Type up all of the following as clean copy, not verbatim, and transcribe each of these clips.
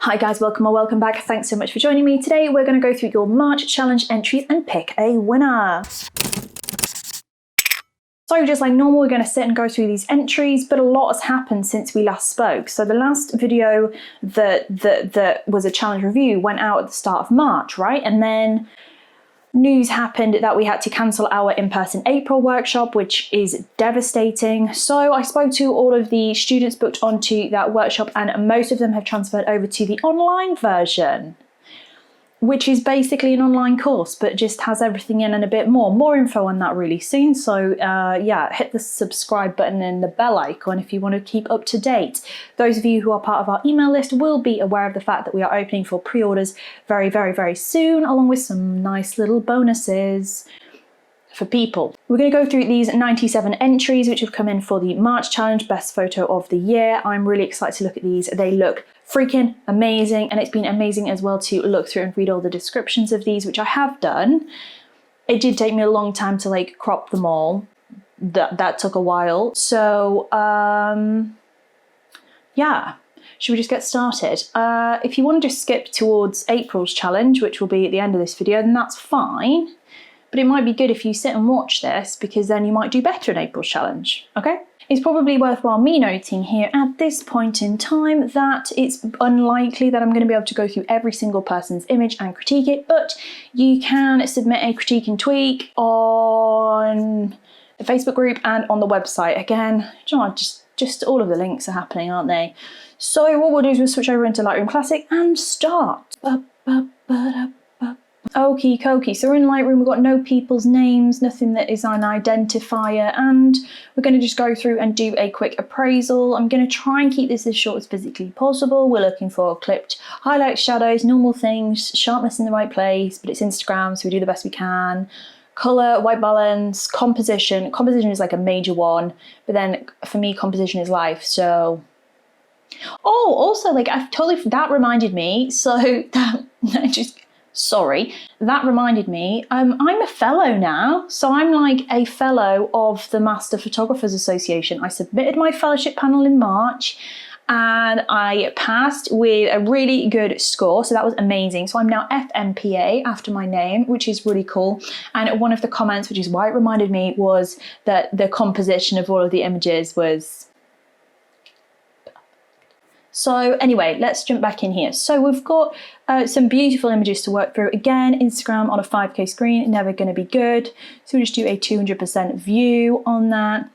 Hi guys, welcome or welcome back. Thanks so much for joining me. Today we're going to go through your March challenge entries and pick a winner. So just like normal, we're going to sit and go through these entries, but a lot has happened since we last spoke. So the last video that was a challenge review went out at the start of March, right? And then news happened that we had to cancel our in-person April workshop, which is devastating. So I spoke to all of the students booked onto that workshop, and most of them have transferred over to the online version, which is basically an online course, but just has everything in and a bit more. More info on that really soon. So yeah, hit the subscribe button and the bell icon if you want to keep up to date. Those of you who are part of our email list will be aware of the fact that we are opening for pre-orders very, very, very soon, along with some nice little bonuses for people. We're going to go through these 97 entries which have come in for the March challenge, best photo of the year. I'm really excited to look at these. They look freaking amazing, and it's been amazing as well to look through and read all the descriptions of these, which I have done. It did take me a long time to like crop them all. That took a while. So yeah, should we just get started? If you want to just skip towards April's challenge, which will be at the end of this video, then that's fine. But it might be good if you sit and watch this, because then you might do better in April's challenge, okay? It's probably worthwhile me noting here at this point in time that it's unlikely that I'm going to be able to go through every single person's image and critique it, but you can submit a critique and tweak on the Facebook group and on the website. Again, just all of the links are happening, aren't they? So what we'll do is we'll switch over into Lightroom Classic and start. Okie dokie, so we're in Lightroom, we've got no people's names, nothing that is an identifier, and we're going to just go through and do a quick appraisal. I'm going to try and keep this as short as physically possible. We're looking for clipped highlights, shadows, normal things, sharpness in the right place, but it's Instagram, so we do the best we can. Colour, white balance, composition. Composition is like a major one, but then for me, composition is life, so... Oh, also, like, I've totally... That reminded me, so that Sorry, that reminded me, I'm a fellow now, so I'm like a fellow of the Master Photographers Association. I submitted my fellowship panel in March and I passed with a really good score, so that was amazing. So I'm now FMPA after my name, which is really cool. And one of the comments, which is why it reminded me, was that the composition of all of the images was... So anyway, let's jump back in here. So we've got some beautiful images to work through. Again, Instagram on a 5K screen, never going to be good. So we just do a 200% view on that.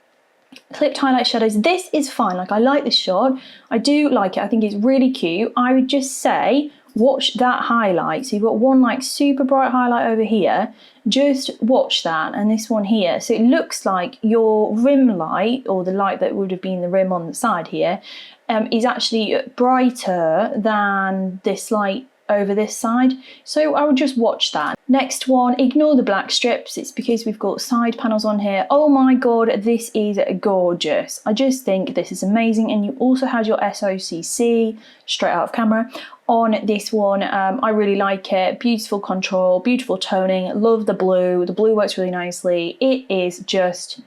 Clipped highlight shadows. This is fine. Like, I like this shot. I do like it. I think it's really cute. I would just say, watch that highlight. So you've got one like super bright highlight over here. Just watch that, and this one here. So it looks like your rim light, or the light that would have been the rim on the side here, is actually brighter than this light over this side. So I would just watch that. Next one, ignore the black strips. It's because we've got side panels on here. Oh my God, this is gorgeous. I just think this is amazing. And you also had your SOCC straight out of camera on this one. I really like it. Beautiful control, beautiful toning. Love the blue. The blue works really nicely. It is just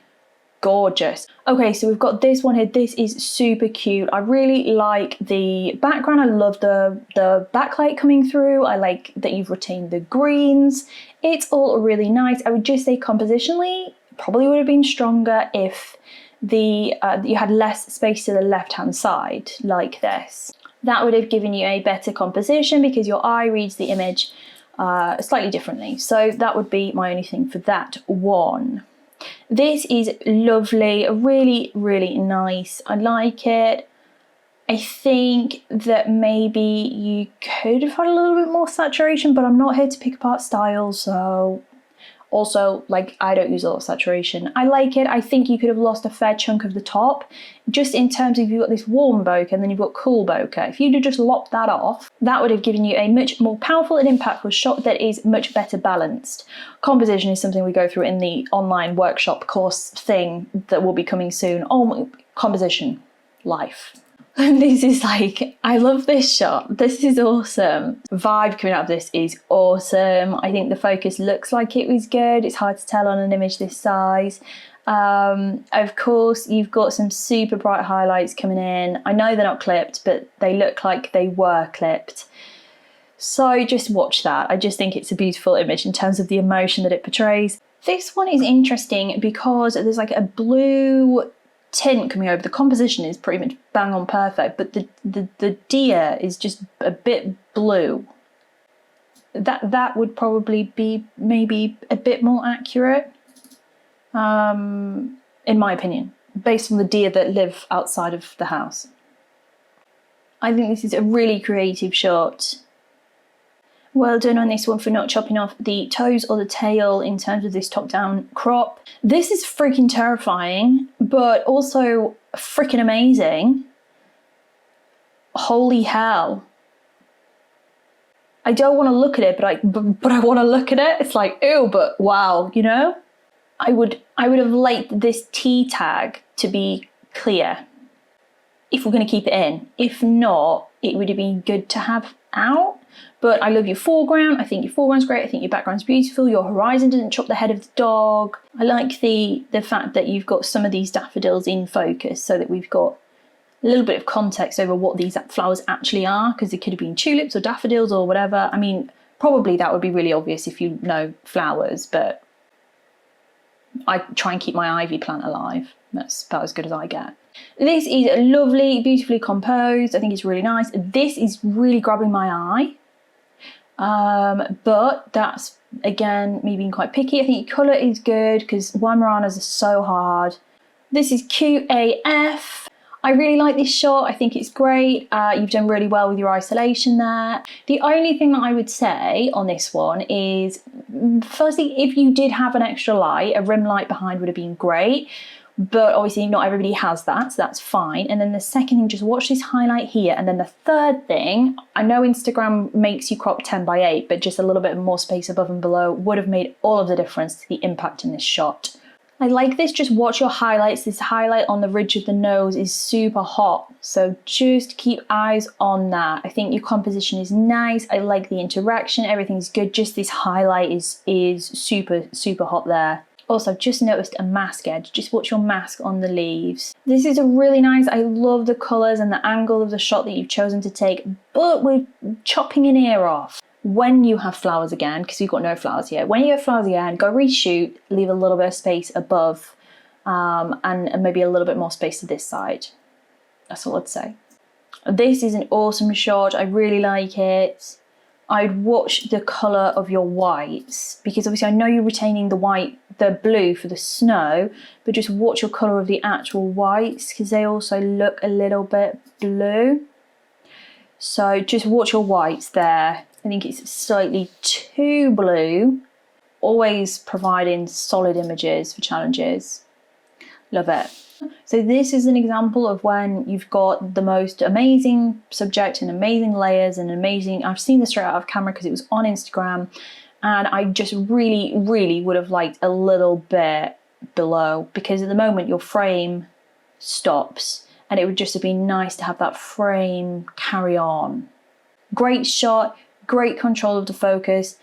gorgeous. Okay, so we've got this one here. This is super cute. I really like the background. I love the backlight coming through. I like that you've retained the greens. It's all really nice. I would just say compositionally, probably would have been stronger if you had less space to the left-hand side like this. That would have given you a better composition because your eye reads the image slightly differently. So that would be my only thing for that one. This is lovely, really, really nice. I like it. I think that maybe you could have had a little bit more saturation, but I'm not here to pick apart styles, so... Also, like, I don't use a lot of saturation. I like it. I think you could have lost a fair chunk of the top, just in terms of you've got this warm bokeh and then you've got cool bokeh. If you'd have just lopped that off, that would have given you a much more powerful and impactful shot that is much better balanced. Composition is something we go through in the online workshop course thing that will be coming soon. Oh, composition, life. This is like, I love this shot. This is awesome. Vibe coming out of this is awesome. I think the focus looks like it was good. It's hard to tell on an image this size. Of course, you've got some super bright highlights coming in. I know they're not clipped, but they look like they were clipped. So just watch that. I just think it's a beautiful image in terms of the emotion that it portrays. This one is interesting because there's like a blue tint coming over. The composition is pretty much bang on perfect, but the deer is just a bit blue. That would probably be maybe a bit more accurate, in my opinion, based on the deer that live outside of the house. I think this is a really creative shot. Well done on this one for not chopping off the toes or the tail in terms of this top-down crop. This is freaking terrifying, but also freaking amazing. Holy hell. I don't want to look at it, but I want to look at it. It's like, ew, but wow, you know? I would have liked this T tag to be clear if we're going to keep it in. If not, it would have been good to have out. But I love your foreground. I think your foreground's great. I think your background's beautiful. Your horizon doesn't chop the head of the dog. I like the fact that you've got some of these daffodils in focus so that we've got a little bit of context over what these flowers actually are, because it could have been tulips or daffodils or whatever. I mean, probably that would be really obvious if you know flowers, but I try and keep my ivy plant alive. That's about as good as I get. This is lovely, beautifully composed. I think it's really nice. This is really grabbing my eye. But that's, again, me being quite picky. I think your colour is good because Weimaranas are so hard. This is cute AF. I really like this shot. I think it's great. You've done really well with your isolation there. The only thing that I would say on this one is, firstly, if you did have an extra light, a rim light behind would have been great. But obviously not everybody has that, so that's fine. And then the second thing, just watch this highlight here. And then the third thing, I know Instagram makes you crop 10:8, but just a little bit more space above and below would have made all of the difference to the impact in this shot. I like this, just watch your highlights. This highlight on the ridge of the nose is super hot, so just keep eyes on that. I think your composition is nice. I like the interaction, everything's good. Just this highlight is super, super hot there. Also, I've just noticed a mask edge. Just watch your mask on the leaves. This is a really nice, I love the colours and the angle of the shot that you've chosen to take, but we're chopping an ear off. When you have flowers again, because we've got no flowers here, when you have flowers again, go reshoot, leave a little bit of space above, and maybe a little bit more space to this side. That's all I'd say. This is an awesome shot. I really like it. I'd watch the colour of your whites, because obviously I know you're retaining the blue for the snow, but just watch your colour of the actual whites, because they also look a little bit blue. So just watch your whites there. I think it's slightly too blue. Always providing solid images for challenges. Love it. So this is an example of when you've got the most amazing subject and amazing layers and amazing, I've seen this straight out of camera because it was on Instagram, and I just really, really would have liked a little bit below, because at the moment your frame stops and it would just have been nice to have that frame carry on. Great shot, great control of the focus,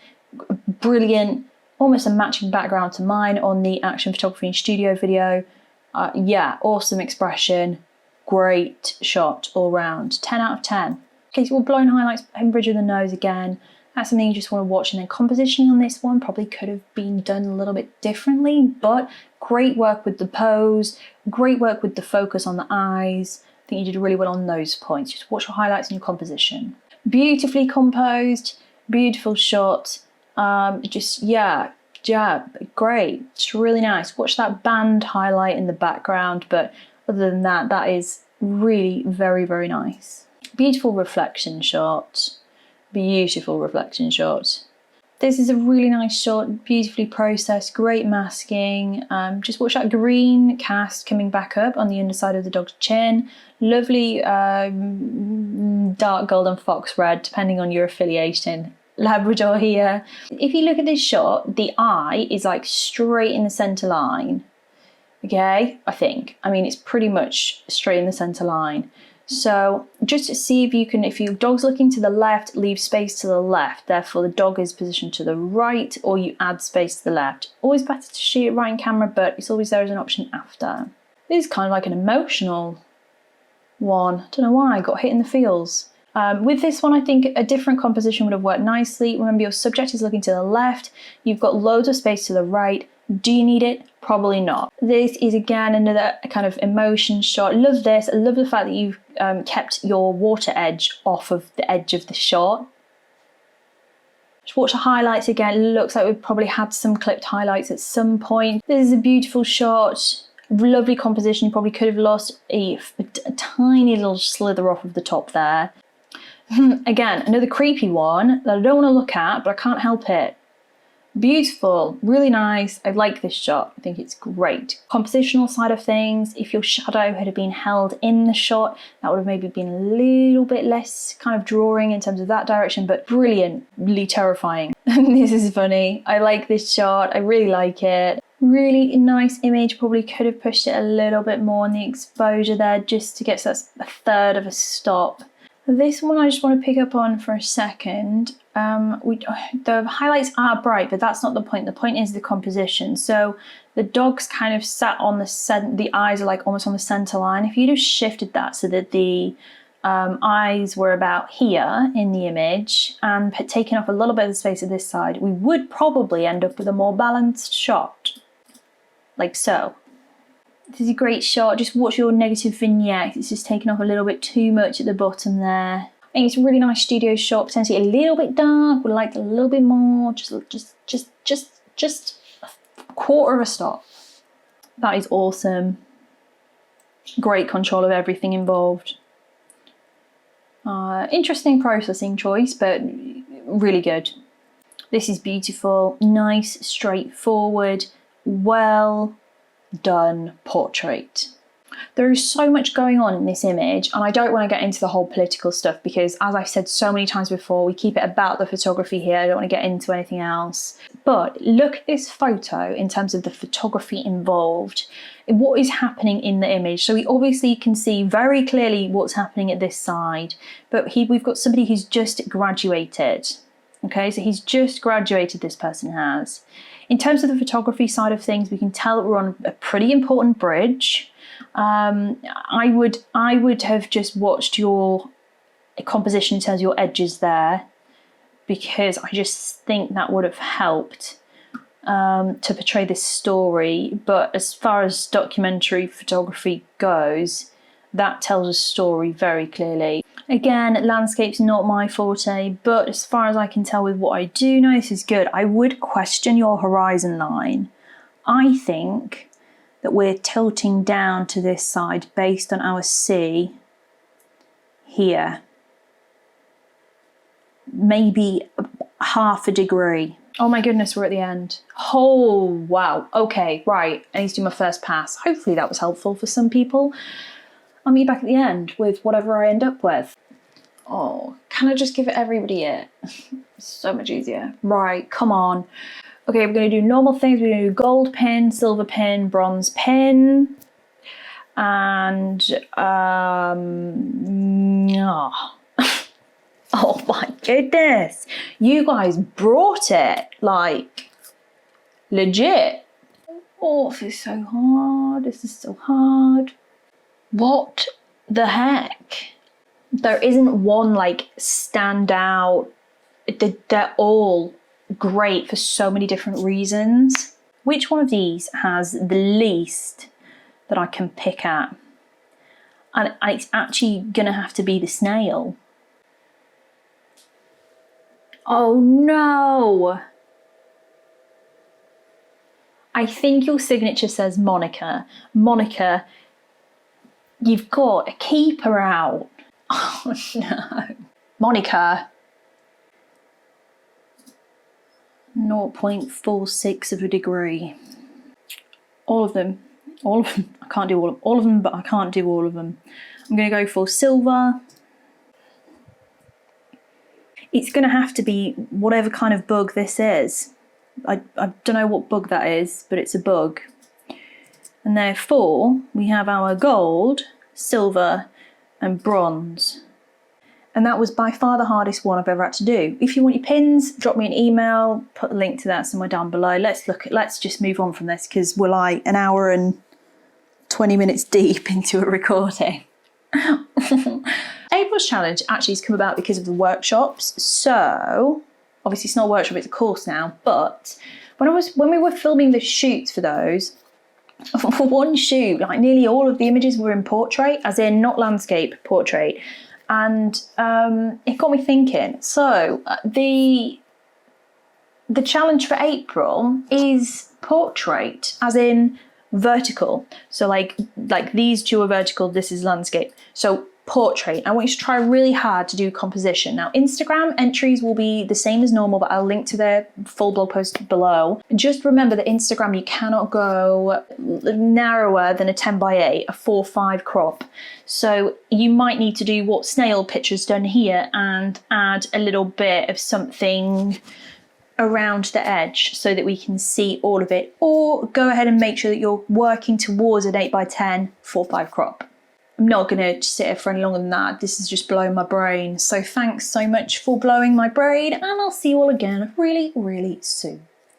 brilliant, almost a matching background to mine on the Action Photography in Studio video. Yeah, awesome expression, great shot all round, 10 out of 10. Okay, so we're blowing highlights and bridge of the nose again. That's something you just want to watch. And then compositioning on this one probably could have been done a little bit differently, but great work with the pose, great work with the focus on the eyes. I think you did really well on those points. Just watch your highlights and your composition. Beautifully composed, beautiful shot. Yeah, great, just really nice. Watch that band highlight in the background, but other than that, that is really very, very nice. Beautiful reflection shot, beautiful reflection shot. This is a really nice shot, beautifully processed, great masking. Just watch that green cast coming back up on the underside of the dog's chin. Lovely dark golden fox red, depending on your affiliation. Labrador here. If you look at this shot, the eye is like straight in the center line. Okay, I mean, it's pretty much straight in the center line. So just to see if you can, if your dog's looking to the left, leave space to the left. Therefore, the dog is positioned to the right, or you add space to the left. Always better to shoot it right in camera, but it's always there as an option after. This is kind of like an emotional one. Don't know why, I got hit in the feels. With this one, I think a different composition would have worked nicely. Remember, your subject is looking to the left. You've got loads of space to the right. Do you need it? Probably not. This is again another kind of emotion shot. Love this. I love the fact that you've kept your water edge off of the edge of the shot. Just watch the highlights again. It looks like we've probably had some clipped highlights at some point. This is a beautiful shot. Lovely composition. You probably could have lost a tiny little slither off of the top there. Again, another creepy one that I don't want to look at, but I can't help it. Beautiful, really nice. I like this shot. I think it's great. Compositional side of things, if your shadow had been held in the shot, that would have maybe been a little bit less kind of drawing in terms of that direction, but brilliantly terrifying. This is funny. I like this shot. I really like it. Really nice image. Probably could have pushed it a little bit more in the exposure there just to get to a third of a stop. This one I just want to pick up on for a second. The highlights are bright, but that's not the point. The point is the composition. So the dog's kind of sat on the eyes are like almost on the center line. If you just shifted that so that the eyes were about here in the image and taken off a little bit of the space at this side, we would probably end up with a more balanced shot, like so. This is a great shot. Just watch your negative vignette. It's just taken off a little bit too much at the bottom there. I think it's a really nice studio shot. Potentially a little bit dark. Would like a little bit more. Just a quarter of a stop. That is awesome. Great control of everything involved. Interesting processing choice, but really good. This is beautiful. Nice, straightforward, well done portrait. There is so much going on in this image, and I don't want to get into the whole political stuff because, as I've said so many times before, we keep it about the photography here. I don't want to get into anything else. But look at this photo in terms of the photography involved, what is happening in the image. So we obviously can see very clearly what's happening at this side, but we've got somebody who's just graduated. Okay, so he's just graduated, this person has. In terms of the photography side of things, we can tell that we're on a pretty important bridge. I would have just watched your composition in terms of your edges there, because I just think that would have helped to portray this story. But as far as documentary photography goes, that tells a story very clearly. Again, landscape's not my forte, but as far as I can tell with what I do know, this is good. I would question your horizon line. I think that we're tilting down to this side based on our C here. Maybe half a degree. Oh my goodness, we're at the end. Oh, wow. Okay, right. I need to do my first pass. Hopefully that was helpful for some people. I'll meet you back at the end with whatever I end up with. Oh, can I just give everybody it? So much easier. Right, come on. Okay, we're going to do normal things. We're going to do gold pin, silver pin, bronze pin. And, oh my goodness. You guys brought it, like, legit. Oh, this is so hard. This is so hard. What the heck? There isn't one like standout. They're all great for so many different reasons. Which one of these has the least that I can pick at? And it's actually gonna have to be the snail. Oh no! I think your signature says Monica. Monica, you've got a keeper out. Oh no. Monica. 0.46 of a degree. All of them. All of them. I can't do all of them, but I can't do all of them. I'm going to go for silver. It's going to have to be whatever kind of bug this is. I don't know what bug that is, but it's a bug. And therefore, we have our gold, silver, and bronze. And that was by far the hardest one I've ever had to do. If you want your pins, drop me an email, put the link to that somewhere down below. Let's just move on from this because we're like an hour and 20 minutes deep into a recording. April's challenge actually has come about because of the workshops. So obviously it's not a workshop, it's a course now, but when we were filming the shoots for those, for one shoot, like nearly all of the images were in portrait, as in not landscape, portrait. And it got me thinking, so the challenge for April is portrait, as in vertical. So like these two are vertical, this is landscape. So portrait. I want you to try really hard to do composition. Now, Instagram entries will be the same as normal, but I'll link to their full blog post below. Just remember that Instagram, you cannot go narrower than a 10:8, a 4:5 crop. So you might need to do what Snail Picture's done here and add a little bit of something around the edge so that we can see all of it, or go ahead and make sure that you're working towards an 8:10, 4:5 crop. I'm not going to sit here for any longer than that. This is just blowing my brain. So thanks so much for blowing my brain, and I'll see you all again really, really soon.